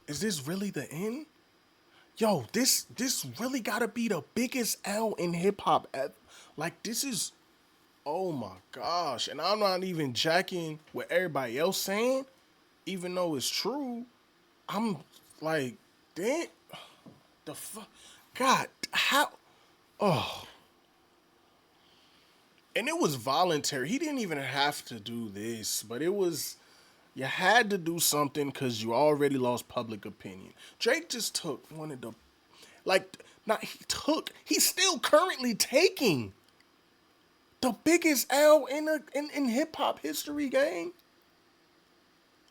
is this really the end? Yo, this really gotta be the biggest L in hip hop. Like this is, oh my gosh, and I'm not even jacking what everybody else saying, even though it's true. I'm like, damn, the fuck, God, how? Oh, and it was voluntary. He didn't even have to do this, but it was. You had to do something because you already lost public opinion. Drake just took one of the, like, not he took. He's still currently taking the biggest L in hip hop history, gang.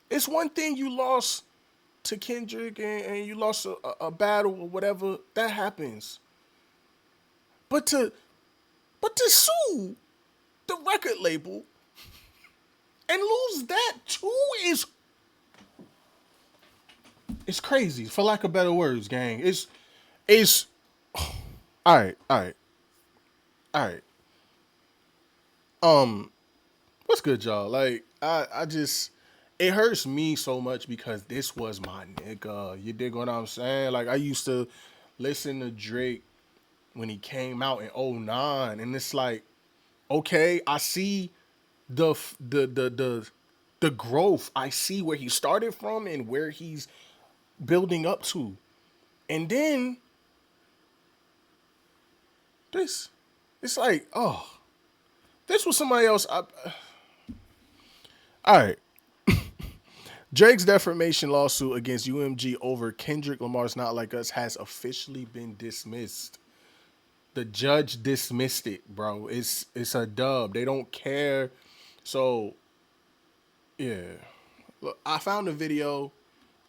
It's one thing you lost to Kendrick and you lost a battle or whatever, that happens. But to sue the record label and lose that too is it's crazy, for lack of better words, gang. It's all right, all right, all right. What's good, y'all? Like, I just it hurts me so much because this was my nigga. You dig what I'm saying? Like, I used to listen to Drake when he came out in '09, and it's like, okay, I see the growth. I see where he started from and where he's building up to. And then this, it's like, oh, this was somebody else. All right. Drake's defamation lawsuit against UMG over Kendrick Lamar's Not Like Us has officially been dismissed. The judge dismissed it, bro. It's a dub. They don't care. So, yeah. Look, I found a video.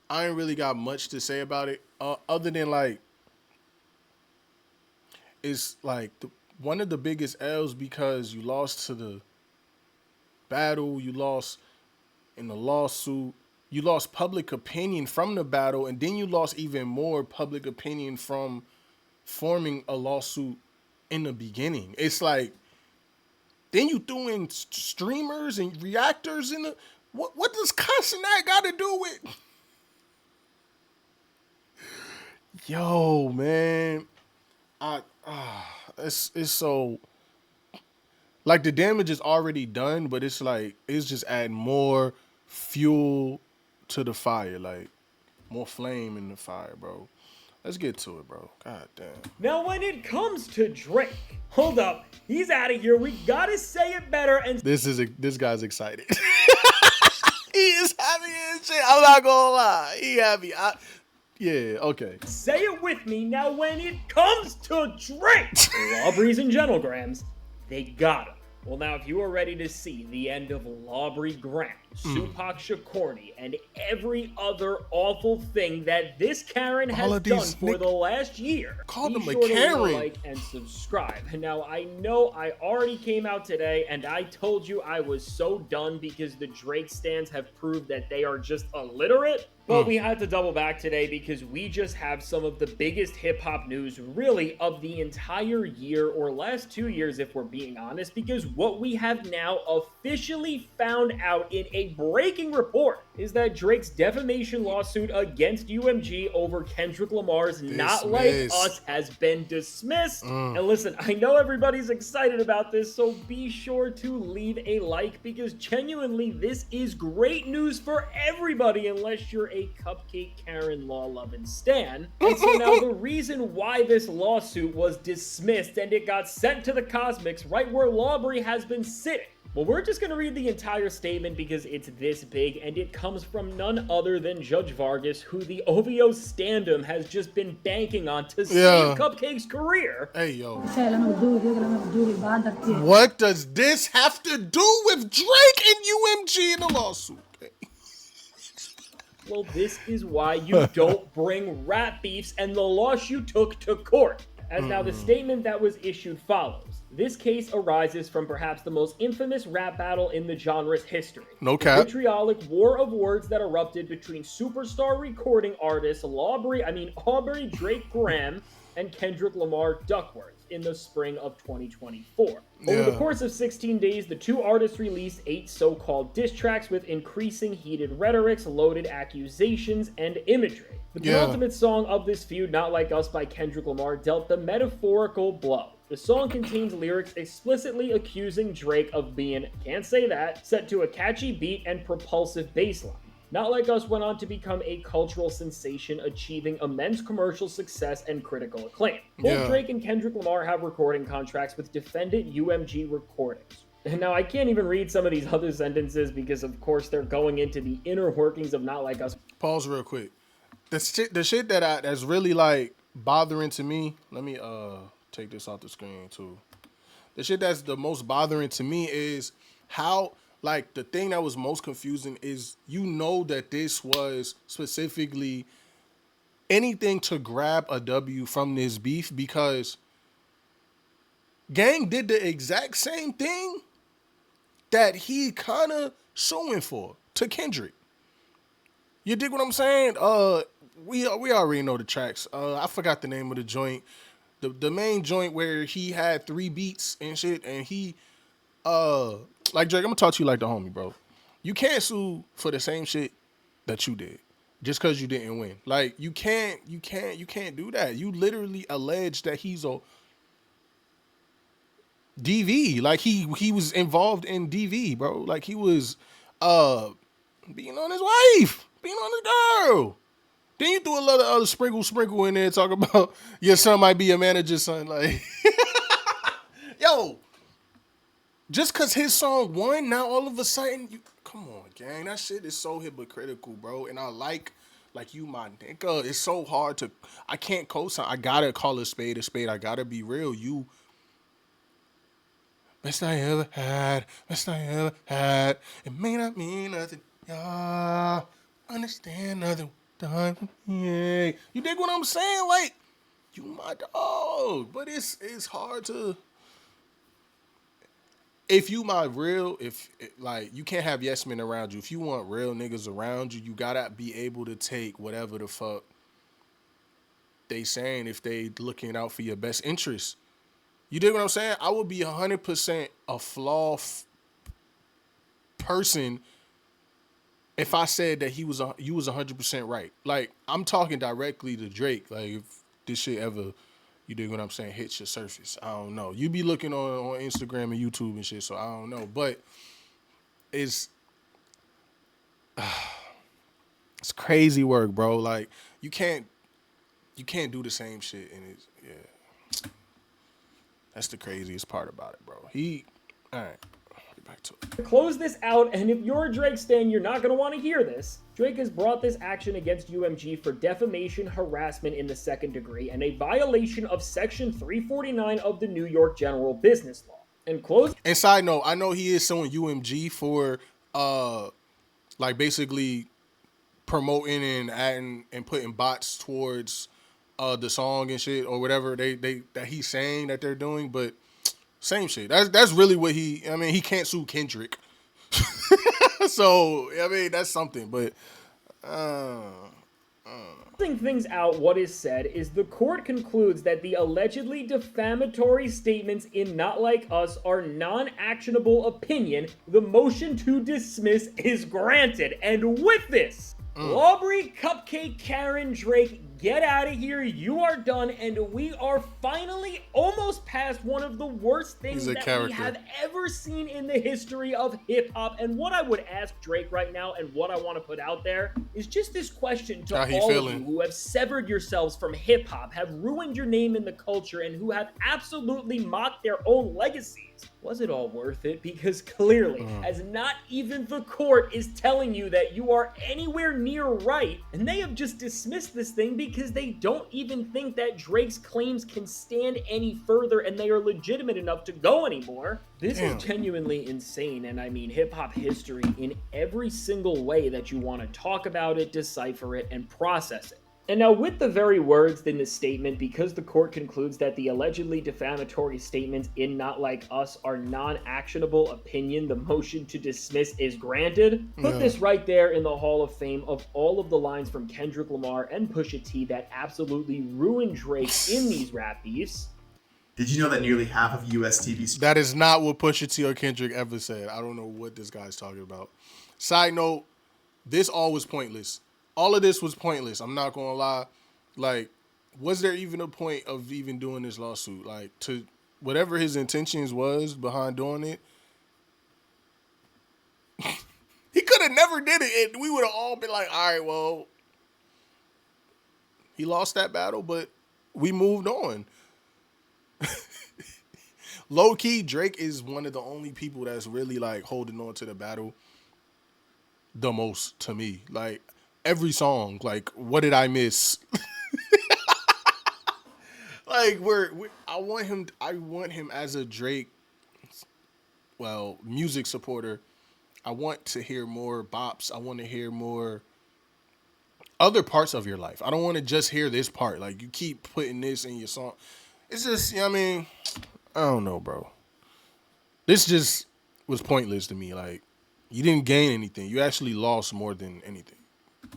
I ain't really got much to say about it, other than like, it's like one of the biggest L's because you lost to the battle, you lost in the lawsuit, you lost public opinion from the battle, and then you lost even more public opinion from forming a lawsuit in the beginning. It's like, then you threw in streamers and reactors in the, what does cussing that got to do with? Yo, man, it's so, like, the damage is already done, but it's like it's just adding more fuel to the fire, like more flame in the fire, bro. Let's get to it, bro. God damn. Now, when it comes to Drake, hold up, he's out of here. We gotta say it better. And This guy's excited. He is happy as shit. I'm not gonna lie. He happy. Yeah, okay. Say it with me. Now, when it comes to Drake, Lawbreeze and Gentlograms, they got him. Well, now, if you are ready to see the end of Lawbree Graham, Tupac Shakurny, and every other awful thing that this Karen has done for the last year, be sure to like and subscribe. Now, I know I already came out today, and I told you I was so done because the Drake stans have proved that they are just illiterate. But we had to double back today because we just have some of the biggest hip-hop news, really, of the entire year, or last 2 years, if we're being honest, because what we have now officially found out in a breaking report is that Drake's defamation lawsuit against UMG over Kendrick Lamar's Not Like Us has been dismissed. And listen, I know everybody's excited about this, so be sure to leave a like, because genuinely, this is great news for everybody, unless you're a cupcake Karen law-loving stan. And so now the reason why this lawsuit was dismissed and it got sent to the Cosmics, right where Lawbree has been sitting. Well, we're just going to read the entire statement because it's this big, and it comes from none other than Judge Vargas, who the OVO standum has just been banking on to save Cupcake's career. Hey, yo. What does this have to do with Drake and UMG in the lawsuit? Well, this is why you don't bring rap beefs and the loss you took to court. As now the statement that was issued follows. This case arises from perhaps the most infamous rap battle in the genre's history. No cap. The vitriolic war of words that erupted between superstar recording artists Aubrey Drake Graham and Kendrick Lamar Duckworth. in the spring of 2024. Over the course of 16 days, the two artists released 8 so-called diss tracks with increasing heated rhetorics, loaded accusations, and imagery. The penultimate song of this feud, Not Like Us by Kendrick Lamar, dealt the metaphorical blow. The song contains lyrics explicitly accusing Drake of being, can't say that, set to a catchy beat and propulsive bass line. Not Like Us went on to become a cultural sensation, achieving immense commercial success and critical acclaim. Both Drake and Kendrick Lamar have recording contracts with defendant UMG Recordings. And now I can't even read some of these other sentences because of course they're going into the inner workings of Not Like Us. Pause real quick. The shit that's really like bothering to me, let me take this off the screen too. The shit that's the most bothering to me is how, like, the thing that was most confusing is, you know, that this was specifically anything to grab a W from this beef, because Gang did the exact same thing that he kind of suing for to Kendrick. You dig what I'm saying? We already know the tracks. I forgot the name of the joint. The main joint where he had 3 beats and shit, and he like, Drake, I'm gonna talk to you like the homie, bro. You can't sue for the same shit that you did just because you didn't win. Like, you can't do that. You literally allege that he's a DV. Like, he was involved in DV, bro. Like, he was being on his wife, being on his girl. Then you threw a lot of other sprinkle in there, talking about your son might be a manager's son. Like, yo, just because his song won, now all of a sudden, you come on, gang. That shit is so hypocritical, bro. And I like you, my nigga. It's so hard to, I can't co-sign. I gotta call a spade a spade. I gotta be real. You, best I ever had, best I ever had. It may not mean nothing, y'all. Understand nothing. Yeah. You dig what I'm saying? Like, you my dog. But it's hard to, if you my real, like, you can't have yes men around you. If you want real niggas around you, you gotta be able to take whatever the fuck they saying if they looking out for your best interest. You dig what I'm saying? I would be 100% a flawed person if I said that you was 100% right. Like, I'm talking directly to Drake. Like, if this shit ever, you dig what I'm saying, hits your surface, I don't know. You be looking on Instagram and YouTube and shit, so I don't know. But it's crazy work, bro. Like, you can't do the same shit, and it's, yeah. That's the craziest part about it, bro. All right. Back to it. To close this out, and if you're a Drake stan, you're not going to want to hear this, Drake has brought this action against UMG for defamation, harassment in the second degree, and a violation of Section 349 of the New York General Business Law. And side note, I know he is suing UMG for, like, basically promoting and adding and putting bots towards the song and shit, or whatever that he's saying that they're doing, but same shit. That's really what he can't sue Kendrick. So, I mean, that's something, but things out, what is said is the court concludes that the allegedly defamatory statements in Not Like Us are non-actionable opinion. The motion to dismiss is granted. And with this, Aubrey, Cupcake, Karen, Drake, get out of here. You are done. And we are finally almost past one of the worst things that we have ever seen in the history of hip-hop. And what I would ask Drake right now, and what I want to put out there, is just this question to all of you who have severed yourselves from hip-hop, have ruined your name in the culture, and who have absolutely mocked their own legacies. Was it all worth it? Because clearly, as not even the court is telling you that you are anywhere near right, and they have just dismissed this thing because they don't even think that Drake's claims can stand any further and they are legitimate enough to go anymore. This is genuinely insane, and I mean hip-hop history in every single way that you want to talk about it, decipher it, and process it. And now with the very words in the statement, because the court concludes that the allegedly defamatory statements in Not Like Us are non-actionable opinion, the motion to dismiss is granted. Put this right there in the Hall of Fame of all of the lines from Kendrick Lamar and Pusha T that absolutely ruined Drake in these rap beefs. Did you know that nearly half of U.S. TV? That is not what Pusha T or Kendrick ever said. I don't know what this guy's talking about. Side note, this all was pointless. All of this was pointless. I'm not gonna lie. Like, was there even a point of even doing this lawsuit? Like, to whatever his intentions was behind doing it, he could have never did it, and we would have all been like, all right, well, he lost that battle, but we moved on. Low key, Drake is one of the only people that's really like holding on to the battle the most to me. Like every song, like what did I miss? Like I want him as a Drake, well, music supporter. I want to hear more bops. I want to hear more other parts of your life. I don't want to just hear this part. Like you keep putting this in your song. It's just, you know what I mean, I don't know, bro. This just was pointless to me. Like you didn't gain anything. You actually lost more than anything.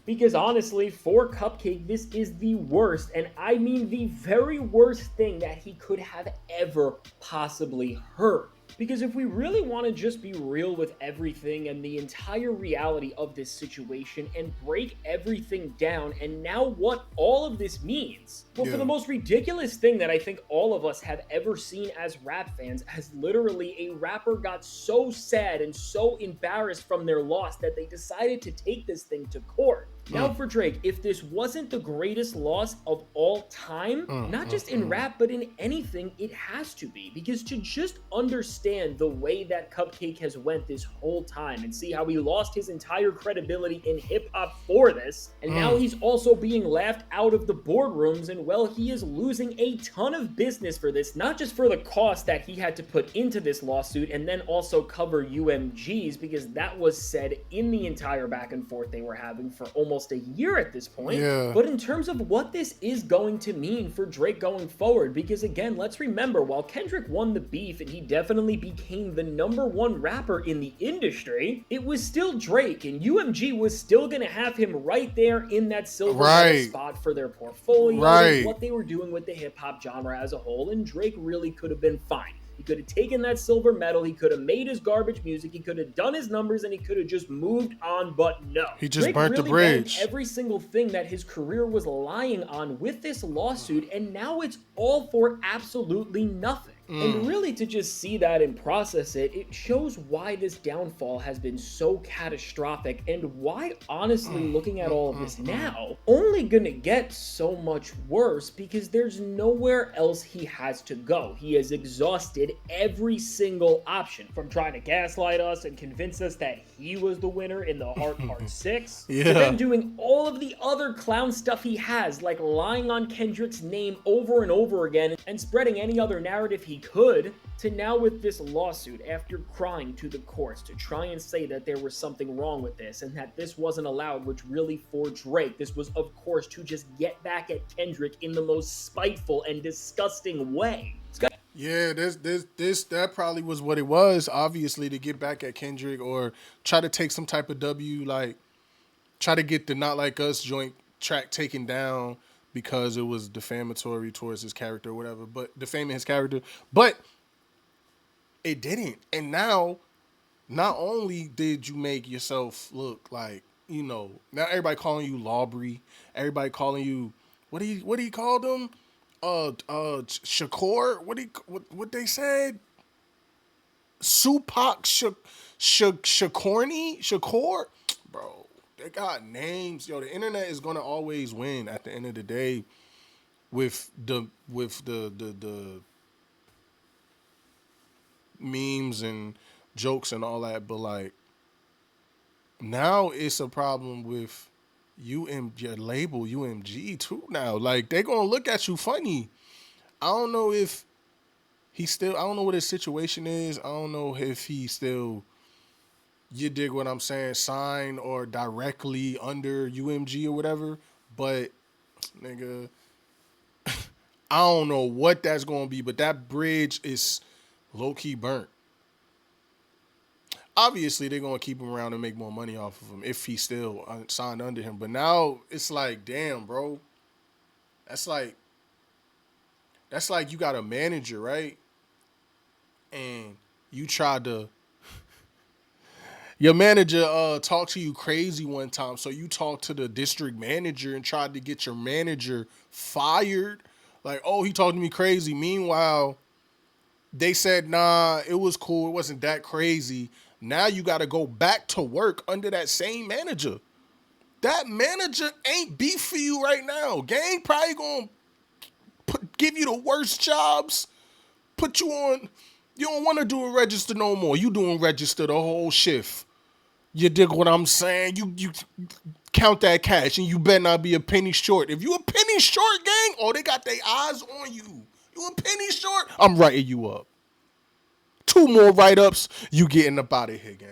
Because honestly, for Cupcake, this is the worst, and I mean the very worst thing that he could have ever possibly heard. Because if we really want to just be real with everything and the entire reality of this situation and break everything down and now what all of this means, well, for Yeah. the most ridiculous thing that I think all of us have ever seen as rap fans, as literally a rapper got so sad and so embarrassed from their loss that they decided to take this thing to court. Now for Drake, if this wasn't the greatest loss of all time, not just in rap, but in anything, it has to be. Because to just understand the way that Cupcake has went this whole time and see how he lost his entire credibility in hip-hop for this, and now he's also being laughed out of the boardrooms, and well, he is losing a ton of business for this, not just for the cost that he had to put into this lawsuit and then also cover UMGs, because that was said in the entire back and forth they were having for almost a year at this point. Yeah. But in terms of what this is going to mean for Drake going forward, because again, let's remember, while Kendrick won the beef and he definitely became the #1 rapper in the industry, it was still Drake, and UMG was still going to have him right there in that silver medal spot for their portfolio and what they were doing with the hip-hop genre as a whole, and Drake really could have been fine. He could have taken that silver medal, he could have made his garbage music, he could have done his numbers, and he could have just moved on, but no. He just Drake burnt the really bridge. banked every single thing that his career was lying on with this lawsuit, and now it's all for absolutely nothing. And really, to just see that and process it, it shows why this downfall has been so catastrophic and why, honestly, looking at all of this now, only gonna get so much worse because there's nowhere else he has to go. He has exhausted every single option, from trying to gaslight us and convince us that he was the winner in the Heart Part 6, to then doing all of the other clown stuff he has, like lying on Kendrick's name over and over again and spreading any other narrative he could, to now with this lawsuit after crying to the courts to try and say that there was something wrong with this and that this wasn't allowed, which really for Drake, this was of course to just get back at Kendrick in the most spiteful and disgusting way. Yeah, that probably was what it was. Obviously, to get back at Kendrick or try to take some type of W, like try to get the Not Like Us joint track taken down because it was defamatory towards his character or whatever, but defaming his character. But it didn't. And now, not only did you make yourself look like, you know, now everybody calling you Lawbry, everybody calling you what do you call them? Shakur. What they said? Supak Shakur, bro. They got names. Yo, the internet is gonna always win at the end of the day with the memes and jokes and all that. But like now it's a problem with your label UMG too now. Like they gonna look at you funny. I don't know if I don't know what his situation is. I don't know if he still, you dig what I'm saying, sign or directly under UMG or whatever. But nigga, I don't know what that's gonna be, but that bridge is low key burnt. Obviously, they're gonna keep him around and make more money off of him if he's still signed under him. But now it's like, damn, bro, that's like That's like you got a manager, right? And you tried to your manager talked to you crazy one time, so you talked to the district manager and tried to get your manager fired. Like, oh, he talked to me crazy. Meanwhile, they said, nah, it was cool. It wasn't that crazy. Now you got to go back to work under that same manager. That manager ain't beef for you right now. Gang probably going to give you the worst jobs, put you on. You don't want to do a register no more. You doing register the whole shift. You dig what I'm saying? You count that cash and you better not be a penny short. If you a penny short, gang, oh, they got their eyes on you. You a penny short, I'm writing you up. 2 more write-ups, you getting up out of here, gang.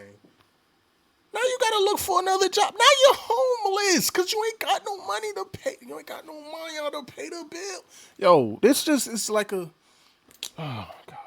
Now you gotta look for another job. Now you're homeless because you ain't got no money to pay. You ain't got no money to pay the bill. Yo, it's like a, oh my God.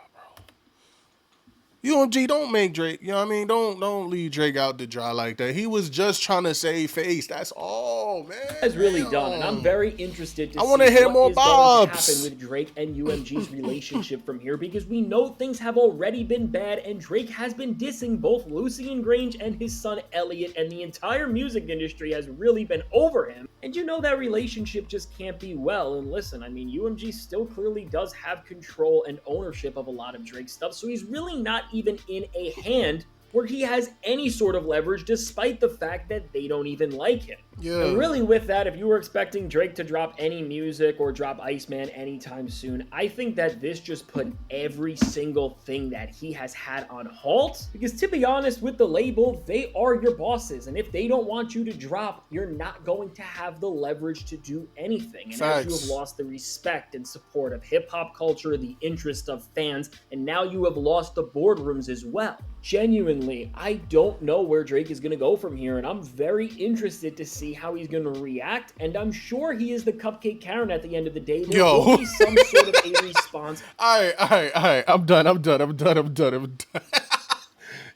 UMG, don't make Drake, you know what I mean? Don't leave Drake out to dry like that. He was just trying to save face. That's all, man. Has really done, and I'm very interested to see wanna hear what more is going to Bobs. happen with Drake and UMG's relationship from here, because we know things have already been bad, and Drake has been dissing both Lucian Grange and his son Elliot, and the entire music industry has really been over him. And you know that relationship just can't be well. And listen, I mean, UMG still clearly does have control and ownership of a lot of Drake stuff, so he's really not even in a hand where he has any sort of leverage, despite the fact that they don't even like him. Yeah. And really with that, if you were expecting Drake to drop any music or drop Iceman anytime soon, I think that this just put every single thing that he has had on halt. Because to be honest, with the label, they are your bosses. And if they don't want you to drop, you're not going to have the leverage to do anything. And as you have lost the respect and support of hip-hop culture, the interest of fans, and now you have lost the boardrooms as well. Genuinely, I don't know where Drake is going to go from here, and I'm very interested to see how he's going to react, and I'm sure he is the cupcake Karen at the end of the day. There will be some sort of a response. All right. I'm done.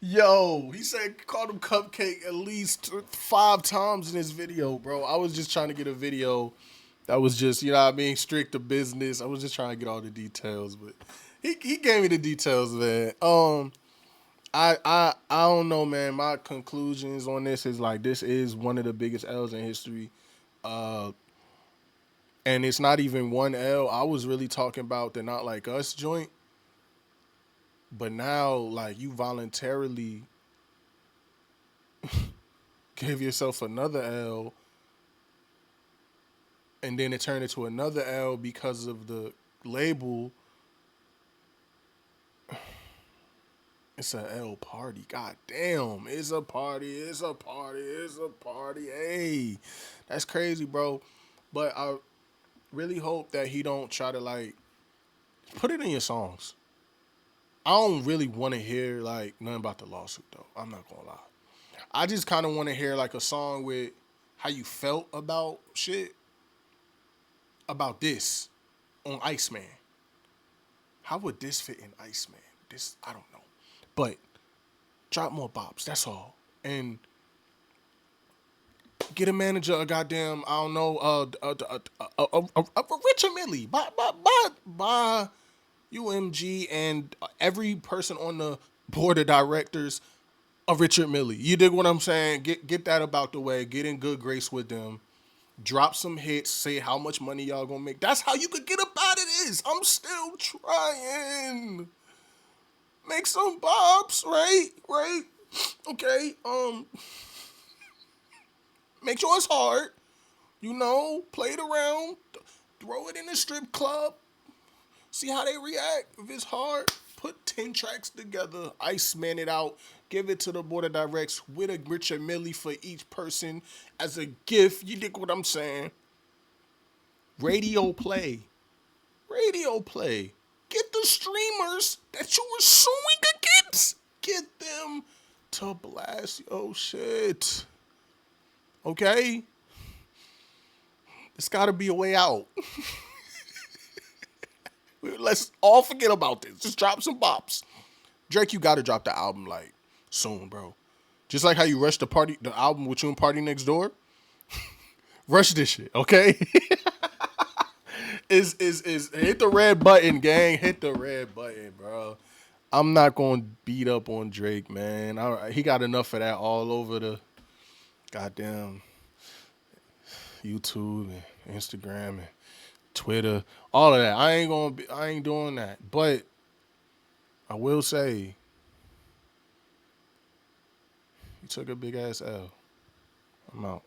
Yo, he said called him cupcake at least 5 times in this video, bro. I was just trying to get a video that was just, you know what I mean, strict to business. I was just trying to get all the details, but he gave me the details, man. I don't know, man. My conclusions on this is like this is one of the biggest L's in history. And it's not even one L. I was really talking about the Not Like Us joint. But now, like, you voluntarily gave yourself another L. And then it turned into another L because of the label. It's a L party. God damn. It's a party. Hey, that's crazy, bro. But I really hope that he don't try to, like, put it in your songs. I don't really want to hear, like, nothing about the lawsuit, though. I'm not going to lie. I just kind of want to hear, like, a song with how you felt about shit. About this on Iceman. How would this fit in Iceman? This, I don't know. But drop more bops. That's all. And get a manager, a goddamn, I don't know, a Richard Millie. By UMG and every person on the board of directors of Richard Millie. You dig what I'm saying? Get that about the way. Get in good grace with them. Drop some hits. Say how much money y'all gonna make. That's how you could get up out of this. I'm still trying. Make some bops, right? Okay. Make sure it's hard. You know, play it around. Throw it in the strip club. See how they react. If it's hard, put 10 tracks together. Iceman it out. Give it to the board of directs with a Richard Millie for each person as a gift. You dig what I'm saying? Radio play. Get the streamers that you were suing against. Get them to blast your shit. Okay? There's got to be a way out. Let's all forget about this. Just drop some bops. Drake, you got to drop the album, like, soon, bro. Just like how you rushed the album with you and Party Next Door. Rush this shit, okay? is hit the red button, gang. Hit the red button, bro. I'm not gonna beat up on Drake, man. He got enough of that all over the goddamn YouTube and Instagram and Twitter, all of that. I ain't doing that. But I will say, he took a big ass L. I'm out.